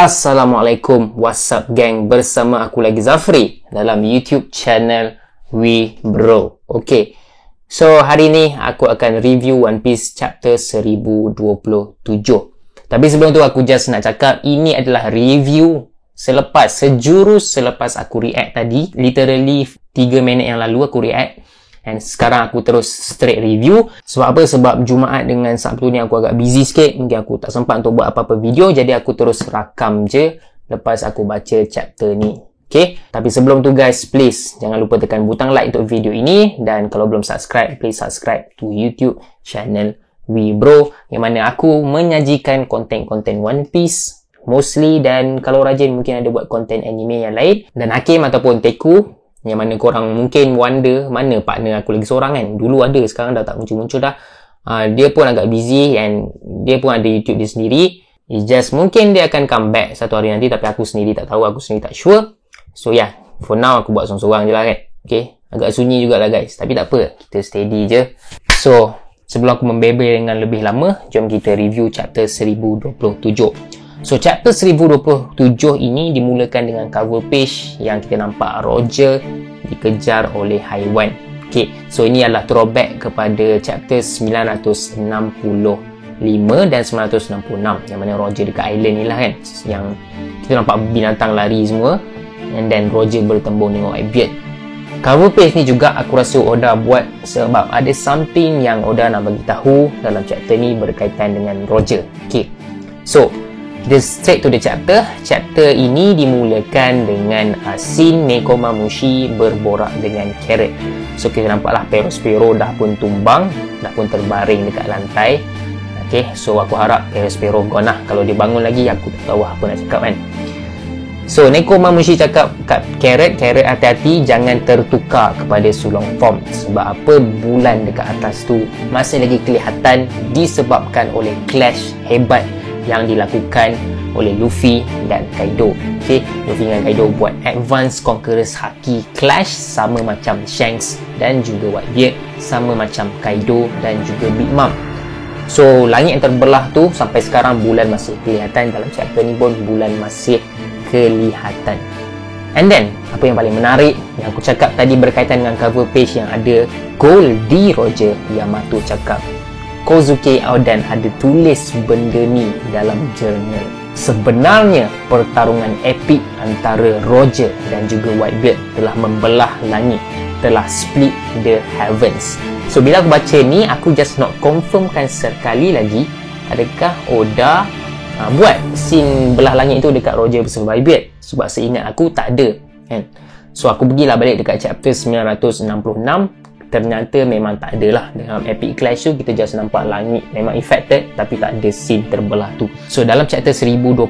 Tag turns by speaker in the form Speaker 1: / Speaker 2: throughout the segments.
Speaker 1: Assalamualaikum, what's up gang, bersama aku lagi Zafri dalam YouTube channel WeBro. Okay, so hari ni aku akan review One Piece chapter 1027. Tapi sebelum tu aku just nak cakap, ini adalah review sejurus selepas aku react tadi. Literally 3 minit yang lalu aku react, and sekarang aku terus straight review. Sebab apa? Sebab Jumaat dengan Sabtu ni aku agak busy sikit, mungkin aku tak sempat untuk buat apa-apa video, jadi aku terus rakam je lepas aku baca chapter ni. Okay, tapi sebelum tu guys, please jangan lupa tekan butang like untuk video ini, dan kalau belum subscribe, please subscribe to YouTube channel WeBro, yang mana aku menyajikan konten-konten One Piece mostly, dan kalau rajin mungkin ada buat konten anime yang lain. Dan Hakim ataupun Teku, yang mana korang mungkin wonder mana partner aku lagi seorang kan. Dulu ada, sekarang dah tak muncul-muncul dah. Dia pun agak busy, and dia pun ada YouTube dia sendiri. It's just mungkin dia akan come back satu hari nanti, tapi aku sendiri tak tahu, aku sendiri tak sure. So yeah, for now aku buat seorang-seorang je lah kan. Okay, agak sunyi jugalah guys, tapi tak apa, kita steady je. So sebelum aku membebel dengan lebih lama, jom kita review chapter 1027. So chapter 1027 ini dimulakan dengan cover page yang kita nampak Roger dikejar oleh haiwan. Okay, so ini adalah throwback kepada chapter 965 dan 966, yang mana Roger dekat island ni lah kan, yang kita nampak binatang lari semua, and then Roger bertembung dengan Whitebeard. Cover page ni juga aku rasa Oda buat sebab ada something yang Oda nak bagi tahu dalam chapter ni berkaitan dengan Roger. Okay, so kita straight to the chapter. Chapter ini dimulakan dengan scene Nekomamushi berborak dengan Carrot. So kita nampaklah Perospero dah pun tumbang, dah pun terbaring dekat lantai. Okay, so aku harap Perospero gone lah. Kalau dia bangun lagi, aku tak tahu apa nak cakap kan. So Nekomamushi cakap kat Carrot, hati-hati jangan tertukar kepada sulong form. Sebab apa? Bulan dekat atas tu masih lagi kelihatan disebabkan oleh clash hebat yang dilakukan oleh Luffy dan Kaido. Okay, Luffy dan Kaido buat Advanced Conqueror's Haki clash, sama macam Shanks dan juga Whitebeard, sama macam Kaido dan juga Big Mom. So langit yang terbelah tu sampai sekarang bulan masih kelihatan. Dalam chapter ni pun bulan masih kelihatan. And then apa yang paling menarik yang aku cakap tadi berkaitan dengan cover page yang ada Goldie Roger, Yamato cakap Kozuki Oden ada tulis benda ni dalam jurnal. Sebenarnya pertarungan epik antara Roger dan juga Whitebeard telah membelah langit, telah split the heavens. So bila aku baca ni, aku just nak confirmkan sekali lagi, adakah Oda buat scene belah langit itu dekat Roger versus Whitebeard? Sebab seingat aku tak ada kan. So aku pergilah balik dekat chapter 966. Ternyata memang tak ada lah. Dalam epic clash tu kita just nampak langit memang affected, tapi tak ada scene terbelah tu. So dalam chapter 1027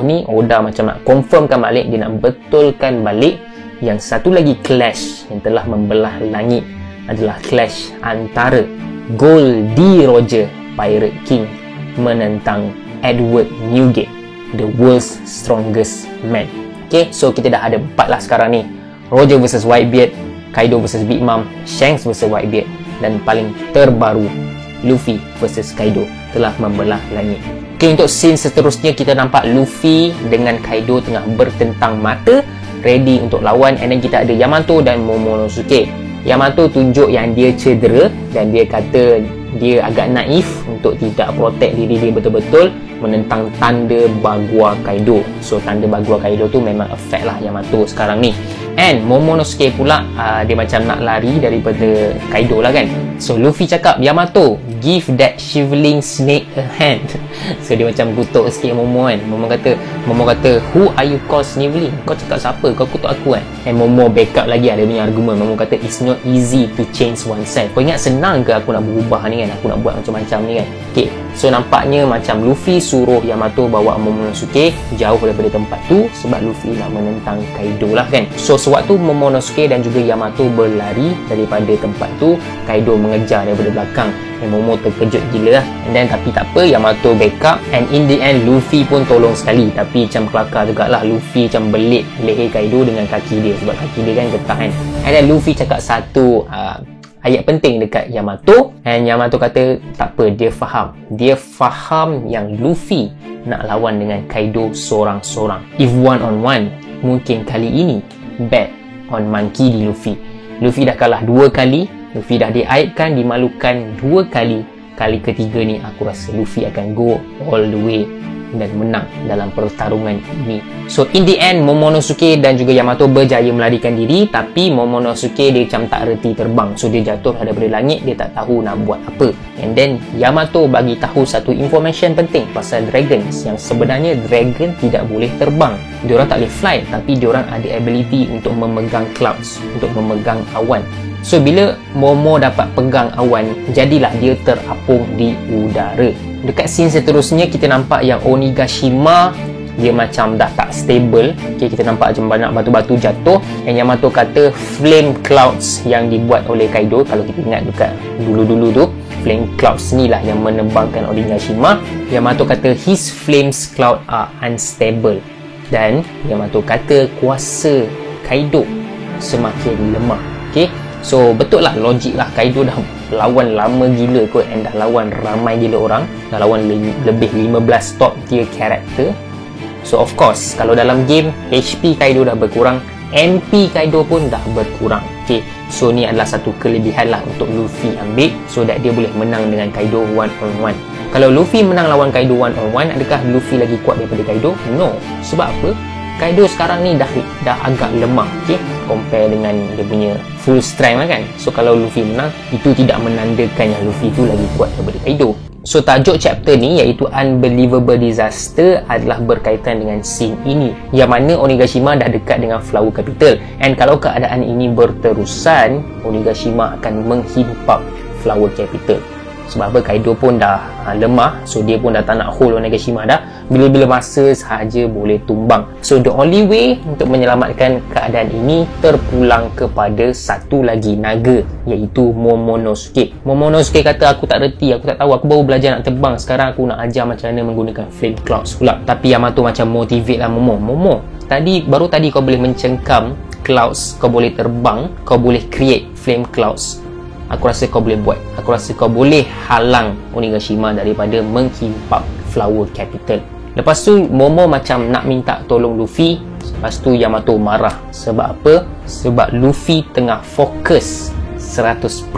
Speaker 1: ni, Oda macam nak confirmkan balik, dia nak betulkan balik yang satu lagi clash yang telah membelah langit adalah clash antara Goldie Roger, Pirate King, menentang Edward Newgate, the world's strongest man. Okay, so kita dah ada 4 lah sekarang ni. Roger versus Whitebeard, Kaido versus Big Mom, Shanks versus Whitebeard, dan paling terbaru Luffy versus Kaido telah membelah langit. Okay, untuk scene seterusnya kita nampak Luffy dengan Kaido tengah bertentang mata, ready untuk lawan, and then kita ada Yamato dan Momonosuke. Yamato tunjuk yang dia cedera, dan dia kata dia agak naif untuk tidak protect diri dia betul-betul menentang tanda Bagua Kaido. So tanda Bagua Kaido tu memang affect lah Yamato sekarang ni. And Momonosuke pula dia macam nak lari daripada Kaido lah kan. So Luffy cakap, Yamato, give that shivering snake a hand. So dia macam kutuk sikit Momo kan. Momo kata, who are you call sniveling? Kau cakap siapa? Kau kutuk aku kan? And Momo backup lagi ada punya argument. Momo kata, it's not easy to change oneself. Kau ingat senang ke aku nak berubah ni kan? Aku nak buat macam-macam ni kan? Okay, so nampaknya macam Luffy suruh Yamato bawa Momonosuke jauh daripada tempat tu sebab Luffy nak menentang Kaido lah kan. So sewaktu Momonosuke dan juga Yamato berlari daripada tempat tu, Kaido mengejar daripada belakang. Momo terkejut gila lah. And then tapi tak apa, Yamato backup, and in the end Luffy pun tolong sekali. Tapi macam kelakar jugalah, Luffy macam belit leher Kaido dengan kaki dia, sebab kaki dia kan getah kan. And then Luffy cakap satu ayat penting dekat Yamato, and Yamato kata tak apa, dia faham yang Luffy nak lawan dengan Kaido seorang-seorang. If one on one, mungkin kali ini bet on Monkey di Luffy. Luffy dah kalah 2 kali, Luffy dah diaibkan, dimalukan 2 kali. Kali ketiga ni aku rasa Luffy akan go all the way dan menang dalam pertarungan ini. So in the end, Momonosuke dan juga Yamato berjaya melarikan diri, tapi Momonosuke dia macam tak reti terbang. So dia jatuh daripada langit, dia tak tahu nak buat apa. And then Yamato bagi tahu satu information penting pasal dragons, yang sebenarnya dragon tidak boleh terbang. Diorang tak boleh fly, tapi diorang ada ability untuk memegang clouds, untuk memegang awan. So bila Momo dapat pegang awan, jadilah dia terapung di udara. Dekat scene seterusnya kita nampak yang Onigashima dia macam dah tak stable. Okay, kita nampak macam banyak batu-batu jatuh. And Yamato kata flame clouds yang dibuat oleh Kaido, kalau kita ingat dekat dulu-dulu tu, flame clouds ni lah yang menembangkan Onigashima. Yamato kata his flames cloud are unstable. Dan Yamato kata kuasa Kaido semakin lemah. Okay, so betul lah, logik lah, Kaido dah lawan lama gila kot, and dah lawan ramai gila orang, dah lawan lebih 15 top tier karakter. So of course, kalau dalam game HP Kaido dah berkurang, MP Kaido pun dah berkurang. Okay, so ni adalah satu kelebihan lah untuk Luffy ambil, so that dia boleh menang dengan Kaido one on one. Kalau Luffy menang lawan Kaido one on one, adakah Luffy lagi kuat daripada Kaido? No. Sebab apa? Kaido sekarang ni dah agak lemah, okay, compare dengan dia punya full strength kan. So kalau Luffy menang, itu tidak menandakan yang Luffy tu lagi kuat daripada Kaido. So tajuk chapter ni iaitu Unbelievable Disaster adalah berkaitan dengan scene ini, yang mana Onigashima dah dekat dengan Flower Capital. And kalau keadaan ini berterusan, Onigashima akan menghimpap Flower Capital. Sebab apa? Kaido pun dah lemah, so dia pun dah tak nak hold Onigashima dah. Bila-bila masa sahaja boleh tumbang. So the only way untuk menyelamatkan keadaan ini terpulang kepada satu lagi naga, iaitu Momonosuke. Momonosuke kata, aku tak reti, aku tak tahu, aku baru belajar nak terbang, sekarang aku nak ajar macam mana menggunakan flame clouds pula. Tapi Yamato macam motivate lah Momo, baru tadi kau boleh mencengkam clouds, kau boleh terbang, kau boleh create flame clouds. Aku rasa kau boleh buat. Aku rasa kau boleh halang Onigashima daripada menghimpap Flower Capital. Lepas tu Momo macam nak minta tolong Luffy. Lepas tu Yamato marah. Sebab apa? Sebab Luffy tengah fokus 100%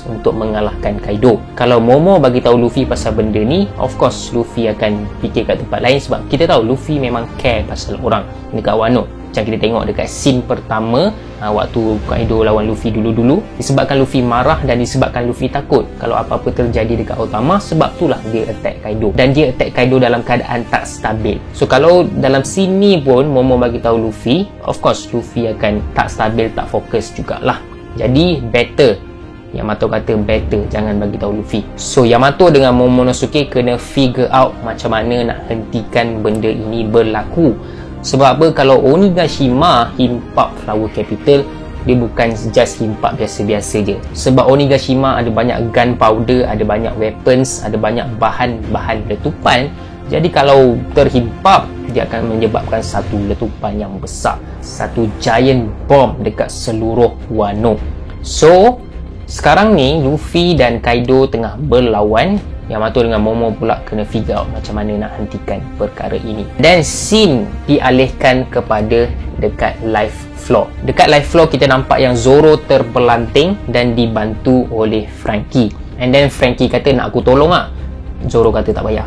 Speaker 1: untuk mengalahkan Kaido. Kalau Momo bagi tahu Luffy pasal benda ni, of course Luffy akan fikir kat tempat lain, sebab kita tahu Luffy memang care pasal orang dekat Wano. Macam kita tengok dekat scene pertama waktu Kaido lawan Luffy dulu-dulu, disebabkan Luffy marah dan disebabkan Luffy takut kalau apa-apa terjadi dekat Otama, sebab itulah dia attack Kaido. Dan dia attack Kaido dalam keadaan tak stabil. So kalau dalam scene ni pun Momo bagi tahu Luffy, of course Luffy akan tak stabil, tak fokus jugalah. Jadi better, Yamato kata better jangan bagi tahu Luffy. So Yamato dengan Momonosuke kena figure out macam mana nak hentikan benda ini berlaku. Sebab apa? Kalau Onigashima himpap Flower Capital, dia bukan just himpap biasa-biasa je. Sebab Onigashima ada banyak gunpowder, ada banyak weapons, ada banyak bahan-bahan letupan. Jadi kalau terhimpap, dia akan menyebabkan satu letupan yang besar, satu giant bomb dekat seluruh Wano. So sekarang ni Luffy dan Kaido tengah berlawan. Yamato dengan Momo pula kena figure out macam mana nak hentikan perkara ini. Dan scene dialihkan kepada dekat live floor. Dekat live floor kita nampak yang Zoro terpelanting dan dibantu oleh Franky. And then Franky kata, nak aku tolong tak? Zoro kata tak payah.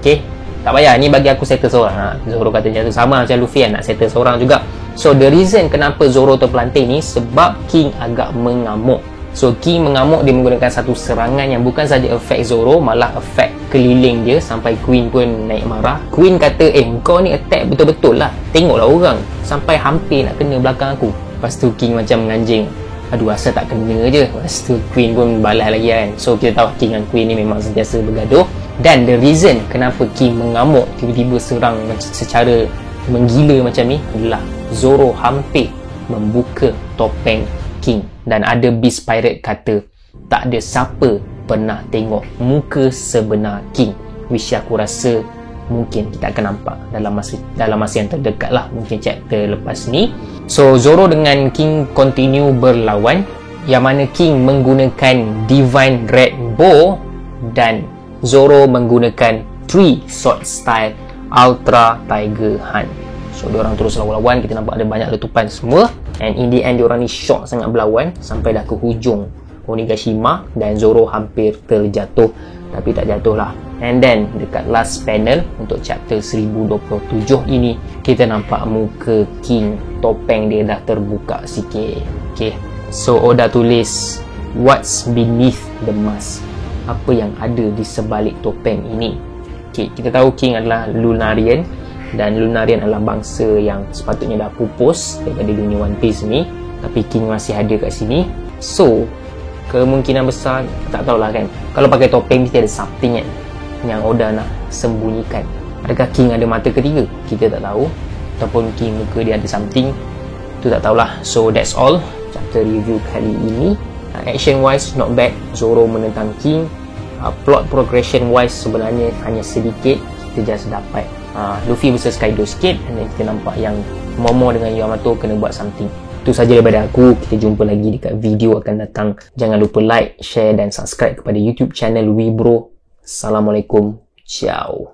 Speaker 1: Okay, tak payah, ni bagi aku settle seorang. Zoro kata macam tu, sama macam Luffy kan, nak settle seorang juga. So the reason kenapa Zoro terpelanting ni, sebab King agak mengamuk. So King mengamuk, dia menggunakan satu serangan yang bukan saja efek Zoro, malah efek keliling dia sampai Queen pun naik marah. Queen kata, kau ni attack betul-betul lah, tengoklah orang, sampai hampir nak kena belakang aku. Lepas tu King macam menganjing, aduh asal tak kena je. Lepas tu Queen pun balas lagi kan. So kita tahu King dan Queen ni memang sentiasa bergaduh. Dan the reason kenapa King mengamuk, tiba-tiba serang secara menggila macam ni, adalah Zoro hampir membuka topeng King. Dan ada Beast Pirate kata, tak ada siapa pernah tengok muka sebenar King. Which aku rasa mungkin kita akan nampak dalam masa yang terdekat lah, mungkin chapter lepas ni. So Zoro dengan King continue berlawan, yang mana King menggunakan Divine Red Bow dan Zoro menggunakan 3 Sword Style Ultra Tiger Hunt. So diorang terus lawan-lawan, kita nampak ada banyak letupan semua, and in the end diorang ni shock sangat berlawan sampai dah ke hujung Onigashima dan Zoro hampir terjatuh, tapi tak jatuh lah. And then dekat last panel untuk chapter 1027 ini, kita nampak muka King, topeng dia dah terbuka sikit. Okay, so Oda tulis what's beneath the mask, apa yang ada di sebalik topeng ini. Okay, kita tahu King adalah Lunarian, dan Lunarian adalah bangsa yang sepatutnya dah pupus daripada dunia One Piece ni, tapi King masih ada kat sini. So kemungkinan besar, tak tahulah kan, kalau pakai topeng mesti ada something kan yang Oda nak sembunyikan. Adakah King ada mata ketiga? Kita tak tahu. Ataupun King muka dia ada something, tu tak tahulah. So that's all chapter review kali ini. Action wise not bad, Zoro menentang King. Plot progression wise sebenarnya hanya sedikit, kita just dapat Luffy versus Kaido sikit, dan kita nampak yang Momo dengan Yamato kena buat something. Itu saja daripada aku. Kita jumpa lagi dekat video akan datang. Jangan lupa like, share dan subscribe kepada YouTube channel Webro. Assalamualaikum. Ciao.